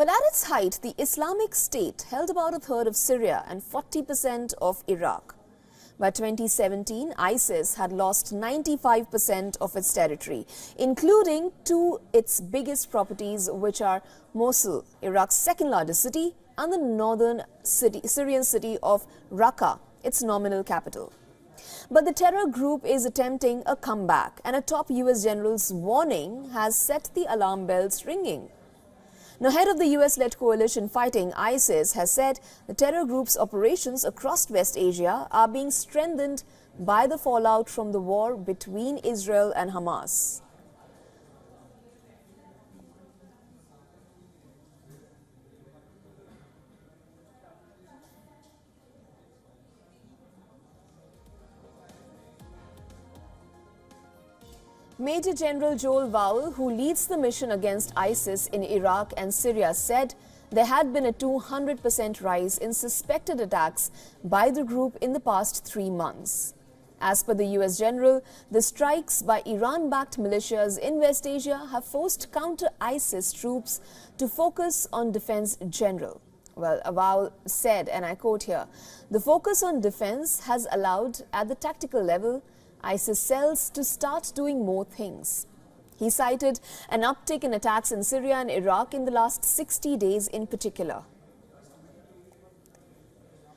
Well, at its height, the Islamic State held about a third of Syria and 40% of Iraq. By 2017, ISIS had lost 95% of its territory, including its biggest properties, which are Mosul, Iraq's second largest city, and the northern Syrian city of Raqqa, its nominal capital. But the terror group is attempting a comeback, and a top US general's warning has set the alarm bells ringing. Now, head of the US-led coalition fighting ISIS has said the terror group's operations across West Asia are being strengthened by the fallout from the war between Israel and Hamas. Major General Joel Vowell, who leads the mission against ISIS in Iraq and Syria, said there had been a 200% rise in suspected attacks by the group in the past 3 months. As per the US general, the strikes by Iran-backed militias in West Asia have forced counter-ISIS troops to focus on defense general. Well, Vowell said, and I quote here, "The focus on defense has allowed, at the tactical level, ISIS cells to start doing more things." He cited an uptick in attacks in Syria and Iraq in the last 60 days in particular.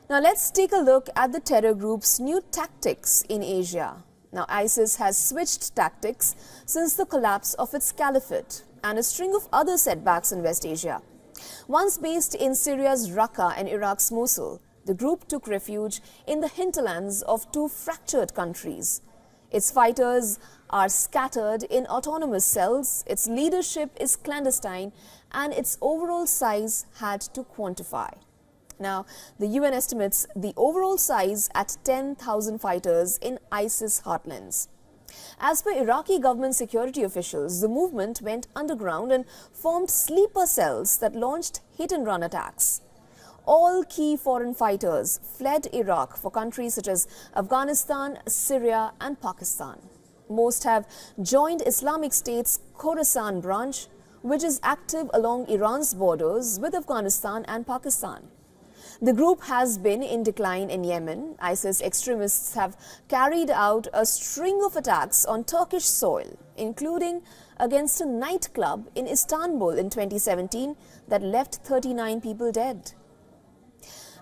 Now let's take a look at the terror group's new tactics in Asia. Now, ISIS has switched tactics since the collapse of its caliphate and a string of other setbacks in West Asia. Once based in Syria's Raqqa and Iraq's Mosul, the group took refuge in the hinterlands of 2 fractured countries. Its fighters are scattered in autonomous cells, its leadership is clandestine, and its overall size had to quantify. Now, the UN estimates the overall size at 10,000 fighters in ISIS heartlands. As per Iraqi government security officials, the movement went underground and formed sleeper cells that launched hit-and-run attacks. All key foreign fighters fled Iraq for countries such as Afghanistan, Syria and Pakistan. Most have joined Islamic State's Khorasan branch, which is active along Iran's borders with Afghanistan and Pakistan. The group has been in decline in Yemen. ISIS extremists have carried out a string of attacks on Turkish soil, including against a nightclub in Istanbul in 2017 that left 39 people dead.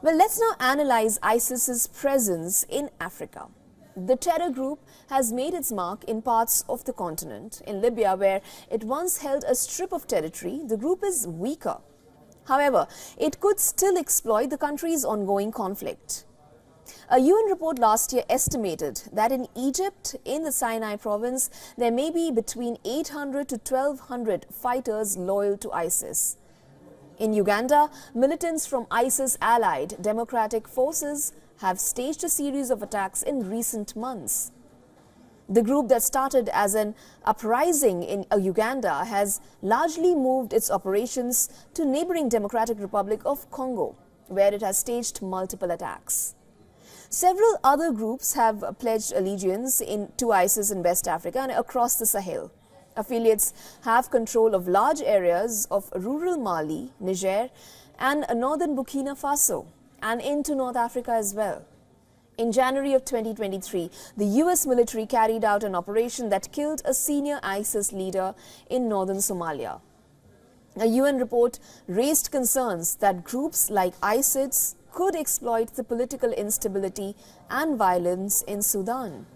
Well, let's now analyze ISIS's presence in Africa. The terror group has made its mark in parts of the continent. In Libya, where it once held a strip of territory, the group is weaker. However, it could still exploit the country's ongoing conflict. A UN report last year estimated that in Egypt, in the Sinai province, there may be between 800 to 1,200 fighters loyal to ISIS. In Uganda, militants from ISIS-allied democratic forces have staged a series of attacks in recent months. The group that started as an uprising in Uganda has largely moved its operations to neighboring Democratic Republic of Congo, where it has staged multiple attacks. Several other groups have pledged allegiance to ISIS in West Africa and across the Sahel. Affiliates have control of large areas of rural Mali, Niger, and northern Burkina Faso, and into North Africa as well. In January of 2023, the US military carried out an operation that killed a senior ISIS leader in northern Somalia. A UN report raised concerns that groups like ISIS could exploit the political instability and violence in Sudan.